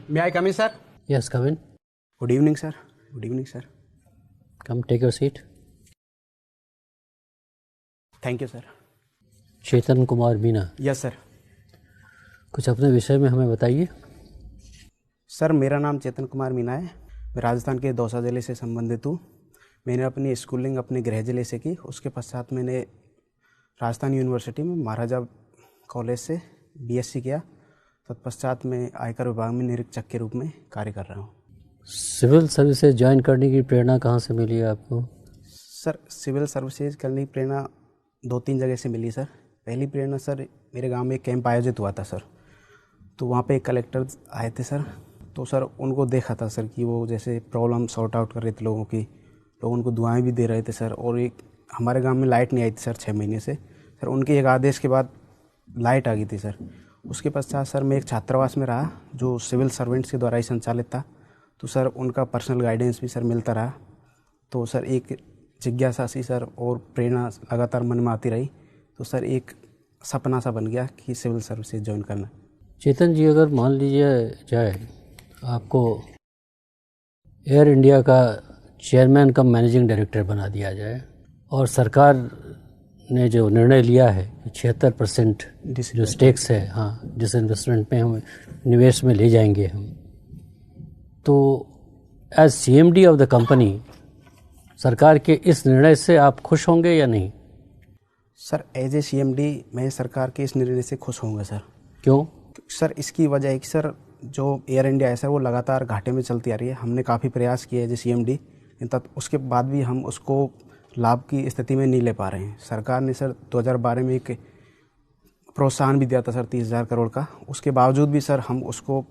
May I come in, sir? Yes, come in. Good evening, sir. Good evening, sir. Come, take your seat. Thank you, sir. Chetan Kumar Meena. Yes, sir. कुछ अपने विषय में हमें बताइए। Sir, मेरा नाम चेतन कुमार मीना है। मैं राजस्थान के दौसा ज़िले से संबंधित हूँ। मैंने अपनी स्कूलिंग अपने गृह ज़िले से की। उसके पश्चात मैंने राजस्थान यूनिवर्सिटी में महाराजा कॉलेज से बीएससी किया। तत्पश्चात मैं आयकर विभाग में निरीक्षक के रूप में कार्य कर रहा हूँ। सिविल सर्विसेज ज्वाइन करने की प्रेरणा कहाँ से मिली आपको? सर, सिविल सर्विसेज करने की प्रेरणा 2-3 जगह से मिली सर। पहली प्रेरणा सर, मेरे गांव में एक कैंप आयोजित हुआ था सर। तो वहाँ पे एक कलेक्टर आए थे सर। तो सर उनको देखा था सर कि वो जैसे प्रॉब्लम सॉर्ट आउट कर रहे थे लोगों की। लोग उनको दुआएं भी दे रहे थे सर। और एक हमारे गांव में लाइट नहीं आई थी सर 6 महीने से। सर उनके एक आदेश के बाद लाइट आ गई थी सर। उसके पश्चात सर मैं एक छात्रावास में रहा जो सिविल सर्वेंट्स के द्वारा ही संचालित था। तो सर उनका पर्सनल गाइडेंस भी सर मिलता रहा। तो सर एक जिज्ञासा सी सर और प्रेरणा लगातार मन में आती रही। तो सर एक सपना सा बन गया कि सिविल सर्विसेज ज्वाइन करना। चेतन जी, अगर मान लीजिए जाए आपको एयर इंडिया का चेयरमैन कम मैनेजिंग डायरेक्टर बना दिया जाए और सरकार ने जो निर्णय लिया है 76% जो स्टेक्स है, हाँ, जिस इन्वेस्टमेंट में हम निवेश में ले जाएंगे हम, तो as CMD of the company सरकार के इस निर्णय से आप खुश होंगे या नहीं? सर, एज ए CMD मैं सरकार के इस निर्णय से खुश होऊंगा सर। क्यों? सर इसकी वजह है कि सर जो एयर इंडिया है सर वो लगातार घाटे में चलती आ रही है। हमने काफ़ी प्रयास किए एज ए CMD, उसके बाद भी हम उसको लाभ की स्थिति में नहीं ले पा रहे हैं। सरकार ने सर 2012 में एक प्रोत्साहन भी दिया था सर 30,000 करोड़ का। उसके बावजूद भी सर हम उसको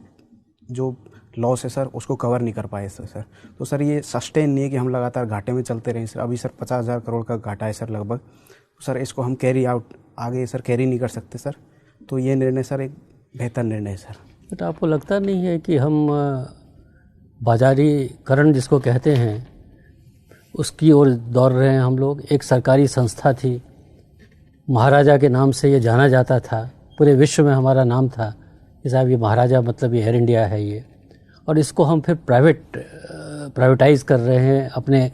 जो लॉस है सर उसको कवर नहीं कर पाए सर। तो सर ये सस्टेन नहीं है कि हम लगातार घाटे में चलते रहें सर। अभी सर 50,000 करोड़ का घाटा है सर लगभग। तो सर इसको हम कैरी आउट आगे सर कैरी नहीं कर सकते सर। तो ये निर्णय सर एक बेहतर निर्णय है सर। बट आपको लगता नहीं है कि हम बाजारीकरण जिसको कहते हैं उसकी ओर दौड़ रहे हैं हम लोग? एक सरकारी संस्था थी, महाराजा के नाम से ये जाना जाता था, पूरे विश्व में हमारा नाम था कि साहब ये महाराजा मतलब ये एयर इंडिया है ये, और इसको हम फिर प्राइवेटाइज कर रहे हैं, अपने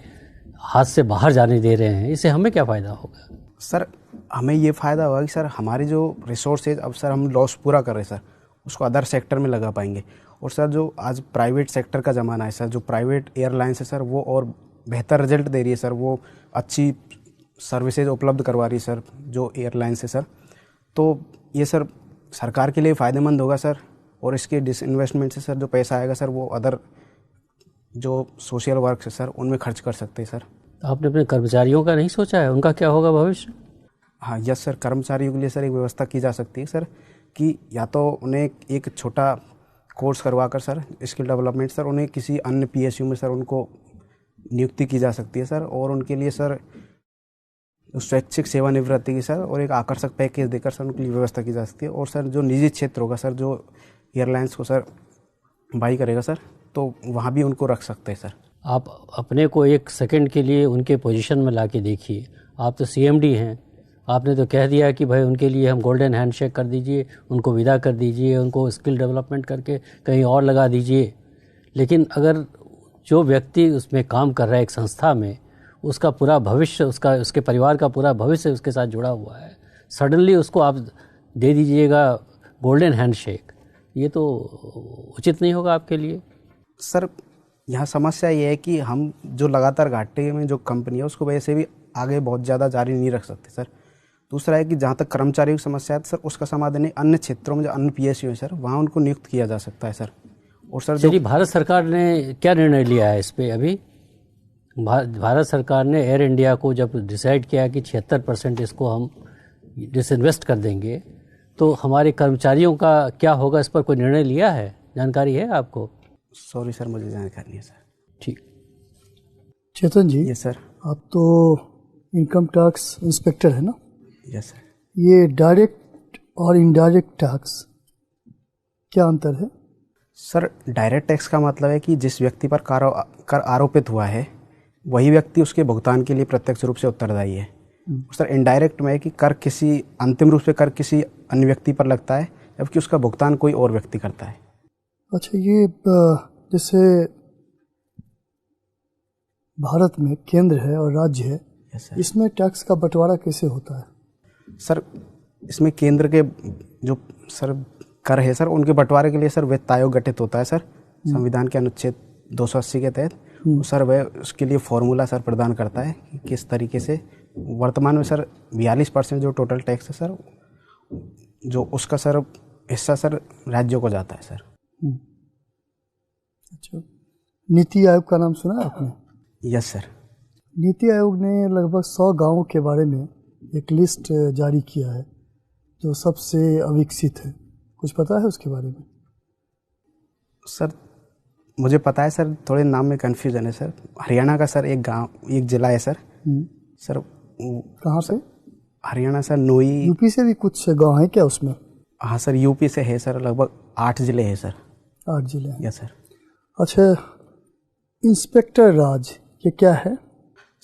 हाथ से बाहर जाने दे रहे हैं। इससे हमें क्या फ़ायदा होगा? सर हमें ये फ़ायदा होगा कि सर हमारी जो रिसोर्सेज अब सर हम लॉस पूरा कर रहे हैं सर उसको अदर सेक्टर में लगा पाएंगे। और सर जो आज प्राइवेट सेक्टर का ज़माना है सर, जो प्राइवेट एयरलाइंस है सर वो और बेहतर रिजल्ट दे रही है सर। वो अच्छी सर्विसेज उपलब्ध करवा रही है सर जो एयरलाइंस है सर। तो ये सर सरकार के लिए फ़ायदेमंद होगा सर। और इसके डिसइन्वेस्टमेंट से सर जो पैसा आएगा सर वो अदर जो सोशल वर्क है सर उनमें खर्च कर सकते हैं सर। आपने अपने कर्मचारियों का नहीं सोचा है, उनका क्या होगा भविष्य? हाँ यस सर, कर्मचारियों के लिए सर एक व्यवस्था की जा सकती है सर कि या तो उन्हें एक छोटा कोर्स करवा कर सर स्किल डेवलपमेंट सर उन्हें किसी अन्य PSU में सर उनको नियुक्ति की जा सकती है सर। और उनके लिए सर स्वैच्छिक सेवानिवृत्ति की सर और एक आकर्षक पैकेज देकर सर उनके लिए व्यवस्था की जा सकती है। और सर जो निजी क्षेत्र होगा सर जो एयरलाइंस को सर बाई करेगा सर तो वहाँ भी उनको रख सकते हैं सर। आप अपने को एक सेकंड के लिए उनके पोजीशन में ला के देखिए। आप तो CMD हैं, आपने तो कह दिया कि भाई उनके लिए हम गोल्डन हैंडशेक कर दीजिए, उनको विदा कर दीजिए, उनको स्किल डेवलपमेंट करके कहीं और लगा दीजिए। लेकिन अगर जो व्यक्ति उसमें काम कर रहा है एक संस्था में, उसका पूरा भविष्य, उसके परिवार का पूरा भविष्य उसके साथ जुड़ा हुआ है, सडनली उसको आप दे दीजिएगा गोल्डन हैंडशेक, ये तो उचित नहीं होगा आपके लिए। सर यहाँ समस्या ये है कि हम जो लगातार घाटे में जो कंपनी है उसको वैसे भी आगे बहुत ज़्यादा जारी नहीं रख सकते सर। दूसरा है कि जहाँ तक कर्मचारियों की समस्या है सर उसका समाधान अन्य क्षेत्रों में जो अन्य PSU है सर वहाँ उनको नियुक्त किया जा सकता है सर। और सर चलिए, भारत सरकार ने क्या निर्णय लिया है इस पर? अभी भारत सरकार ने एयर इंडिया को जब डिसाइड किया कि 76% इसको हम डिसइन्वेस्ट कर देंगे, तो हमारे कर्मचारियों का क्या होगा, इस पर कोई निर्णय लिया है? जानकारी है आपको? सॉरी सर, मुझे जानकारी नहीं है सर। ठीक। चेतन जी, यस सर। आप तो इनकम टैक्स इंस्पेक्टर है ना? Yes sir. ये डायरेक्ट और इनडायरेक्ट टैक्स क्या अंतर है? सर डायरेक्ट टैक्स का मतलब है कि जिस व्यक्ति पर कर आरोपित हुआ है वही व्यक्ति उसके भुगतान के लिए प्रत्यक्ष रूप से उत्तरदायी है। सर इनडायरेक्ट में है कि कर किसी अंतिम रूप से कर किसी अन्य व्यक्ति पर लगता है जबकि उसका भुगतान कोई और व्यक्ति करता है। अच्छा, ये जैसे भारत में केंद्र है और राज्य है, यस सर। इसमें टैक्स का बंटवारा कैसे होता है? सर इसमें केंद्र के जो सर कर है सर, उनके बंटवारे के लिए सर वित्त आयोग गठित होता है सर, संविधान के अनुच्छेद 280 के तहत। सर वह उसके लिए फॉर्मूला सर प्रदान करता है कि किस तरीके से वर्तमान में सर 42% जो टोटल टैक्स है सर, जो उसका सर हिस्सा सर राज्यों को जाता है सर। अच्छा, नीति आयोग का नाम सुना है आपने? Yes sir. नीति आयोग ने लगभग 100 गांवों के बारे में एक लिस्ट जारी किया है जो सबसे अविकसित है। कुछ पता है उसके बारे में? सर मुझे पता है सर, थोड़े नाम में कन्फ्यूजन है सर। हरियाणा का सर एक गांव, एक जिला है सर। सर कहाँ से? हरियाणा सर, नोई। यूपी से भी कुछ गांव है क्या उसमें? हाँ सर, यूपी से है सर, लगभग 8 जिले हैं सर। 8 जिले हैं। Yes sir. अच्छा, इंस्पेक्टर राज ये क्या है?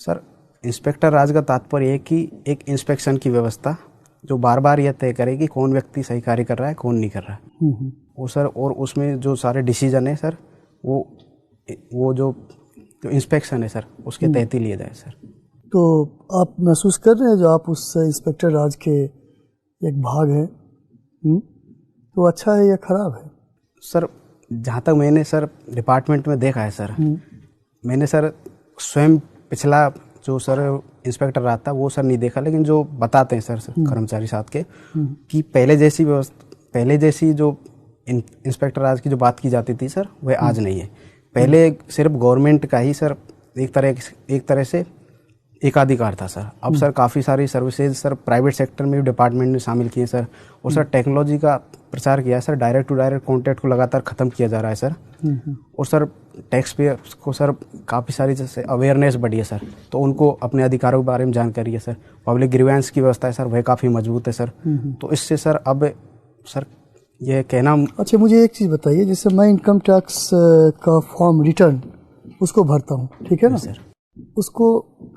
सर इंस्पेक्टर राज का तात्पर्य है कि एक इंस्पेक्शन की व्यवस्था जो बार बार यह तय करे कि कौन व्यक्ति सही कार्य कर रहा है, कौन नहीं कर रहा है। वो सर, और उसमें जो सारे डिसीजन है सर, वो जो इंस्पेक्शन है सर, उसके तहत ही लिए जाए सर। तो आप महसूस कर रहे हैं जो आप उस इंस्पेक्टर राज के एक भाग हैं, तो अच्छा है या खराब है? सर जहाँ तक मैंने सर डिपार्टमेंट में देखा है सर, मैंने सर स्वयं पिछला जो सर इंस्पेक्टर रहा था वो सर नहीं देखा, लेकिन जो बताते हैं सर कर्मचारी साथ के कि पहले जैसी व्यवस्था, पहले जैसी जो इंस्पेक्टर राज की जो बात की जाती थी सर, वह आज नहीं है। पहले सिर्फ गवर्नमेंट का ही सर एक तरह से एकाधिकार था सर। अब सर काफ़ी सारी सर्विसेज सर प्राइवेट सेक्टर में भी डिपार्टमेंट ने शामिल किए सर, और सर टेक्नोलॉजी का प्रचार किया है sir. Direct to direct contact को लगातार ख़त्म किया जा रहा है सर। और सर टैक्स पेयर्स को सर काफ़ी सारी जैसे अवेयरनेस बढ़ी है सर, तो उनको अपने अधिकारों के बारे में जानकारी है सर। पब्लिक ग्रीवेंस की व्यवस्था है सर, वह काफ़ी मजबूत है सर। तो इससे सर अब सर यह कहना। अच्छा, मुझे एक चीज़ बताइए, जैसे मैं इनकम टैक्स का फॉर्म रिटर्न उसको भरता हूँ, ठीक है ना सर? उसको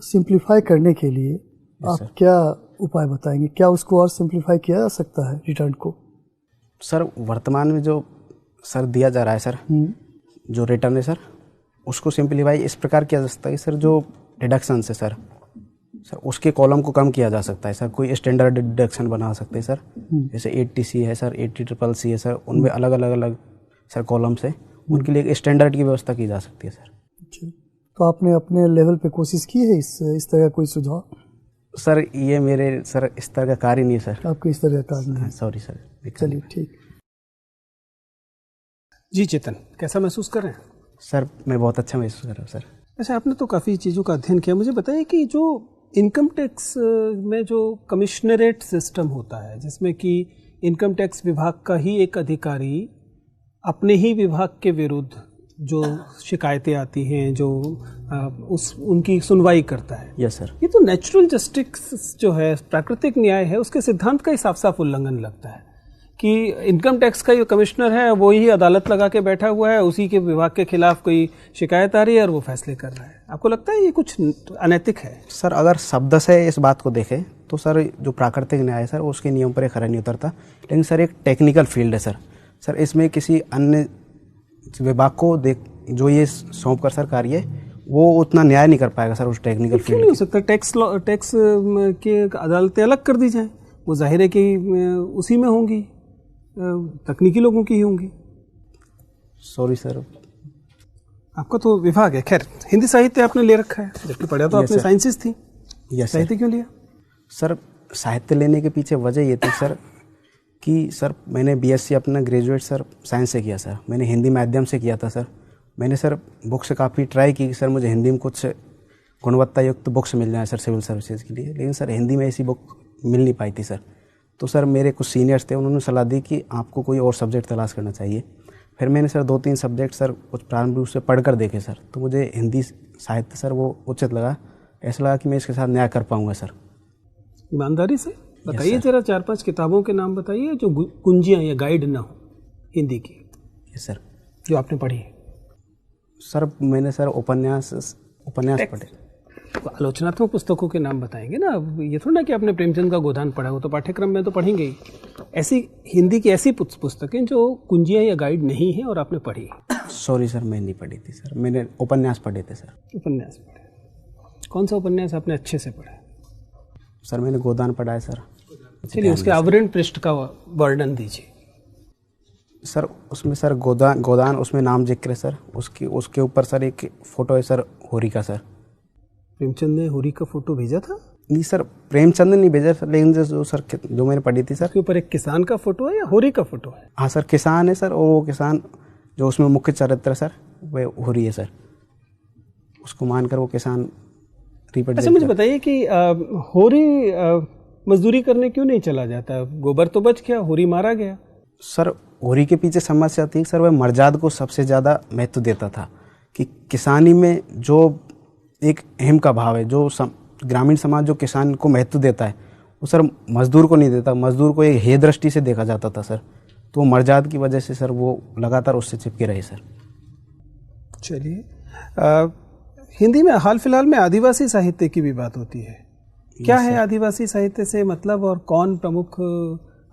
सिंप्लीफाई करने के लिए आप क्या उपाय बताएंगे? क्या उसको और सिंप्लीफाई किया जा सकता है रिटर्न को? सर वर्तमान में जो सर दिया जा रहा है सर, जो रिटर्न है सर, उसको सिंप्लीफाई इस प्रकार किया जा सकता है सर, जो डिडक्शन है सर, उसके कॉलम को कम किया जा सकता है सर। कोई स्टैंडर्ड डिडक्शन बना सकते हैं सर, जैसे 80C है सर, 80CCC है सर, उनमें अलग अलग सर कॉलम से उनके लिए एक स्टैंडर्ड की व्यवस्था की जा सकती है सर। अच्छा, तो आपने अपने लेवल पे कोशिश की है इस तरह का कोई सुझाव? सर ये मेरे सर इस तरह का कार्य नहीं है सर। आपके इस तरह का कार्य नहीं है? Sorry sir. चलिए ठीक। जी चेतन, कैसा महसूस कर रहे हैं? सर मैं बहुत अच्छा महसूस कर रहा हूँ सर। अच्छा, आपने तो काफ़ी चीज़ों का अध्ययन किया। मुझे बताइए कि जो इनकम टैक्स में जो कमिश्नरेट सिस्टम होता है, जिसमें कि इनकम टैक्स विभाग का ही एक अधिकारी अपने ही विभाग के विरुद्ध जो शिकायतें आती हैं, जो उनकी सुनवाई करता है। Yes sir. ये तो नेचुरल जस्टिस जो है, प्राकृतिक न्याय है, उसके सिद्धांत का ही साफ साफ उल्लंघन लगता है कि इनकम टैक्स का जो कमिश्नर है वो ही अदालत लगा के बैठा हुआ है, उसी के विभाग के खिलाफ कोई शिकायत आ रही है और वो फैसले कर रहा है। आपको लगता है ये कुछ अनैतिक है? सर अगर शब्द से इस बात को देखें तो सर जो प्राकृतिक न्याय है सर, उसके नियम पर खरा नहीं उतरता। लेकिन सर एक टेक्निकल फील्ड है सर। सर इसमें किसी अन्य विभाग को जो ये सौंप कर सर कार्य, वो उतना न्याय नहीं कर पाएगा सर उस टेक्निकल फील्ड। नहीं हो सकता टैक्स की अदालतें अलग कर दी जाएं, वो जाहिर है कि उसी में होंगी, तकनीकी लोगों की ही होंगी। Sorry sir. आपका तो विभाग है। खैर, हिंदी साहित्य आपने ले रखा है, जबकि पढ़ा तो आपने साइंसेस थी। साहित्य क्यों लिया? सर साहित्य लेने के पीछे वजह ये थी सर कि सर मैंने BSc अपना ग्रेजुएट सर साइंस से किया सर। मैंने हिंदी माध्यम से किया था सर। मैंने सर बुक्स काफ़ी ट्राई की कि सर मुझे हिंदी में कुछ गुणवत्ता युक्त बुक्स मिल जाए सर सिविल सर्विसेज के लिए, लेकिन सर हिंदी में ऐसी बुक मिल नहीं पाई थी सर। तो सर मेरे कुछ सीनियर्स थे, उन्होंने सलाह दी कि आपको कोई और सब्जेक्ट तलाश करना चाहिए। फिर मैंने सर 2-3 सब्जेक्ट सर कुछ प्रारंभिक रूप से पढ़ कर देखे सर, तो मुझे हिंदी साहित्य सर वो उचित लगा। ऐसा लगा कि मैं इसके साथ न्याय कर पाऊँगा सर। ईमानदारी से बताइए जरा 4-5 किताबों के नाम बताइए जो कुंजियाँ या गाइड ना हो हिंदी की। Yes sir. जो आपने पढ़ी है? सर मैंने सर उपन्यास पढ़े। आलोचनात्मक पुस्तकों के नाम बताएंगे ना, अब ये थोड़ा ना कि आपने प्रेमचंद का गोदान पढ़ा हो तो पाठ्यक्रम में तो पढ़ेंगे ही। ऐसी हिंदी की ऐसी पुस्तकें जो कुंजियाँ या गाइड नहीं है और आपने पढ़ी। सॉरी सर, मैं नहीं पढ़ी थी सर, मैंने उपन्यास पढ़े थे सर। उपन्यास पढ़े, कौन सा उपन्यास आपने अच्छे से पढ़ा? सर मैंने गोदान पढ़ा है सर। चलिए उसके आवरण पृष्ठ का वर्णन दीजिए। सर उसमें सर गोदान उसमें नाम जिक्र है सर, उसके ऊपर सर एक फ़ोटो है सर होरी का सर। प्रेमचंद ने होरी का फोटो भेजा था? नहीं सर, प्रेमचंद ने नहीं भेजा सर, लेकिन जो मैंने पढ़ी थी सर, उसके ऊपर एक किसान का फोटो है या होरी का फोटो है? हाँ सर, किसान है सर, और वो किसान जो उसमें मुख्य चरित्र है सर वो होरी है सर, उसको मानकर वो किसान रिप्रेजेंट। अच्छा मुझे बताइए कि होरी मजदूरी करने क्यों नहीं चला जाता? गोबर तो बच गया, होरी मारा गया। सर होरी के पीछे समस्या थी सर, वह मर्जाद को सबसे ज़्यादा महत्व देता था कि किसानी में जो एक अहम का भाव है, जो ग्रामीण समाज जो किसान को महत्व देता है वो सर मजदूर को नहीं देता, मजदूर को एक हे दृष्टि से देखा जाता था सर। तो वो मर्जाद की वजह से सर वो लगातार उससे चिपके रहे सर। चलिए, हिंदी में हाल फिलहाल में आदिवासी साहित्य की भी बात होती है। क्या है आदिवासी साहित्य से मतलब, और कौन प्रमुख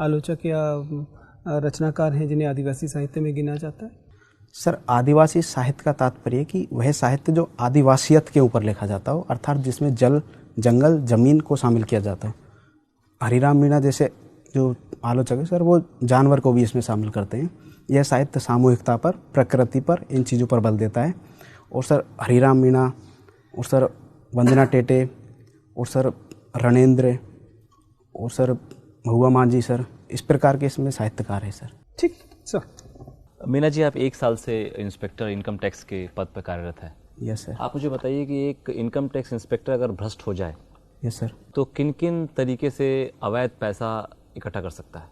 आलोचक या रचनाकार हैं जिन्हें आदिवासी साहित्य में गिना जाता है? सर आदिवासी साहित्य का तात्पर्य है कि वह साहित्य जो आदिवासियत के ऊपर लिखा जाता हो, अर्थात जिसमें जल, जंगल, जमीन को शामिल किया जाता हो। हरिराम मीणा जैसे जो आलोचक है सर, वो जानवर को भी इसमें शामिल करते हैं। यह साहित्य सामूहिकता पर, प्रकृति पर, इन चीज़ों पर बल देता है। और सर हरिराम मीणा और सर वंदना टेटे और सर रणेंद्र और सर महुआ मांझी सर, इस प्रकार के इसमें साहित्यकार है सर। ठीक सर। मीना जी, आप 1 साल से इंस्पेक्टर इनकम टैक्स के पद पर कार्यरत है। Yes sir. आप मुझे बताइए कि एक इनकम टैक्स इंस्पेक्टर अगर भ्रष्ट हो जाए, यस सर, तो किन किन तरीके से अवैध पैसा इकट्ठा कर सकता है?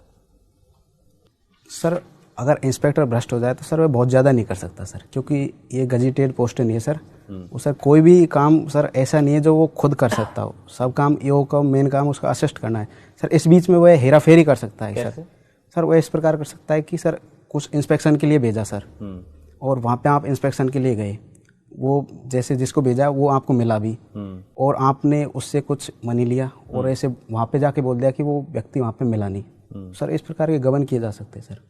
सर अगर इंस्पेक्टर भ्रष्ट हो जाए तो सर वह बहुत ज़्यादा नहीं कर सकता सर, क्योंकि ये गजेटेड पोस्ट नहीं है सर। वो सर कोई भी काम सर ऐसा नहीं है जो वो खुद कर सकता हो, सब काम ईओ का मेन काम उसका असिस्ट करना है सर। इस बीच में वह हेरा फेरी कर सकता है सर। सर वह इस प्रकार कर सकता है कि सर कुछ इंस्पेक्शन के लिए भेजा सर, और वहाँ पे आप इंस्पेक्शन के लिए गए, वो जैसे जिसको भेजा वो आपको मिला भी, और आपने उससे कुछ मनी लिया और ऐसे वहाँ पे जाके बोल दिया कि वो व्यक्ति वहाँ पे मिला नहीं। सर इस प्रकार के गबन किए जा सकते हैं सर।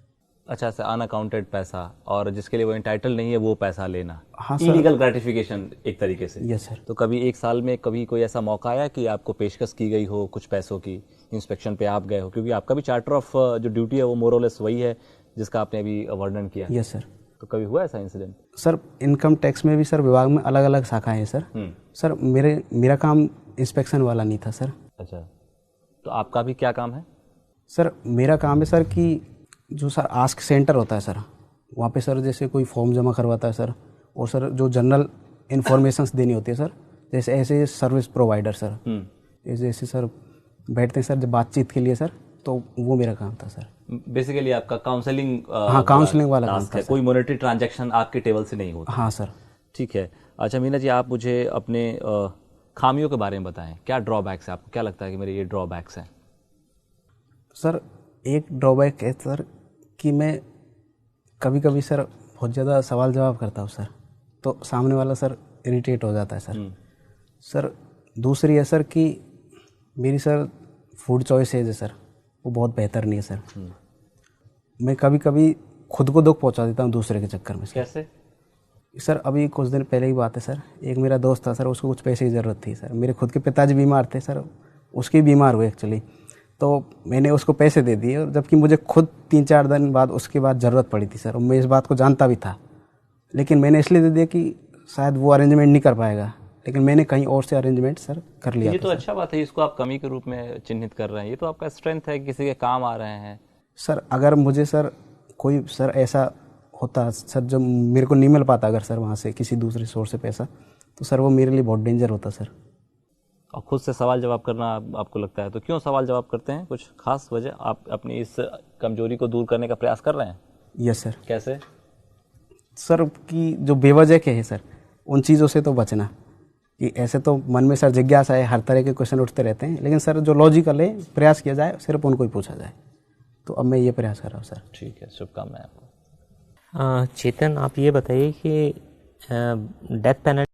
अच्छा से अनअकाउंटेड पैसा, और जिसके लिए वो एंटाइटल नहीं है वो पैसा लेना। हाँ सर। इलीगल ग्रेटिफिकेशन एक तरीके से। Yes sir. तो कभी 1 साल में कभी कोई ऐसा मौका आया कि आपको पेशकश की गई हो कुछ पैसों की, इंस्पेक्शन पे आप गए हो? क्योंकि आपका भी चार्टर ऑफ जो ड्यूटी है वो मोरलेस वही है जिसका आपने अभी वर्णन किया। Yes sir. तो कभी हुआ ऐसा इंसिडेंट? सर इनकम टैक्स में भी सर विभाग में अलग अलग शाखाएं हैं सर। सर मेरा काम इंस्पेक्शन वाला नहीं था सर। अच्छा, तो आपका भी क्या काम है? सर मेरा काम है सर कि जो सर आस्क सेंटर होता है सर, वहाँ पे सर जैसे कोई फॉर्म जमा करवाता है सर, और सर जो जनरल इन्फॉर्मेशंस देनी होती है सर, जैसे ऐसे सर्विस प्रोवाइडर सर, जैसे सर बैठते हैं सर जब बातचीत के लिए सर, तो वो मेरा काम था सर। बेसिकली आपका काउंसलिंग? हाँ, काउंसलिंग वाला काम था। कोई मॉनेटरी ट्रांजैक्शन आपके टेबल से नहीं होता? हाँ सर। ठीक है। अच्छा मीना जी, आप मुझे अपने खामियों के बारे में बताएं। क्या ड्रॉबैक्स है? आपको क्या लगता है कि मेरे ये ड्रॉबैक्स हैं? सर एक ड्रॉबैक है सर कि मैं कभी कभी सर बहुत ज़्यादा सवाल जवाब करता हूँ सर, तो सामने वाला सर इरिटेट हो जाता है सर। सर दूसरी है सर कि मेरी सर फूड चॉइसेज है सर, वो बहुत बेहतर नहीं है सर। मैं कभी कभी खुद को दुख पहुंचा देता हूं दूसरे के चक्कर में सर। कैसे? सर अभी कुछ दिन पहले ही बात है सर, एक मेरा दोस्त था सर, उसको कुछ पैसे की ज़रूरत थी सर। मेरे खुद के पिताजी बीमार थे सर, उसके बीमार हुए एक्चुअली, तो मैंने उसको पैसे दे दिए, और जबकि मुझे खुद 3-4 दिन बाद उसके बाद ज़रूरत पड़ी थी सर, और मैं इस बात को जानता भी था, लेकिन मैंने इसलिए दे दिया कि शायद वो अरेंजमेंट नहीं कर पाएगा, लेकिन मैंने कहीं और से अरेंजमेंट सर कर लिया। ये तो अच्छा बात है, इसको आप कमी के रूप में चिन्हित कर रहे हैं। ये तो आपका स्ट्रेंथ है, किसी के काम आ रहे हैं सर। अगर मुझे सर कोई सर ऐसा होता सर जो मेरे को नहीं मिल पाता अगर सर वहाँ से किसी दूसरे सोर्स से पैसा, तो सर वो मेरे लिए बहुत डेंजर होता सर। और खुद से सवाल जवाब करना आपको लगता है, तो क्यों सवाल जवाब करते हैं? कुछ खास वजह? आप अपनी इस कमजोरी को दूर करने का प्रयास कर रहे हैं? Yes sir. कैसे? सर कि जो बेवजह के है सर, उन चीज़ों से तो बचना, कि ऐसे तो मन में सर जिज्ञासा है, हर तरह के क्वेश्चन उठते रहते हैं, लेकिन सर जो लॉजिकल है प्रयास किया जाए, सिर्फ उनको ही पूछा जाए, तो अब मैं ये प्रयास कर रहा हूँ सर। ठीक है, शुभकामनाएं आपको। चेतन, आप ये बताइए कि डेथ पेनल्टी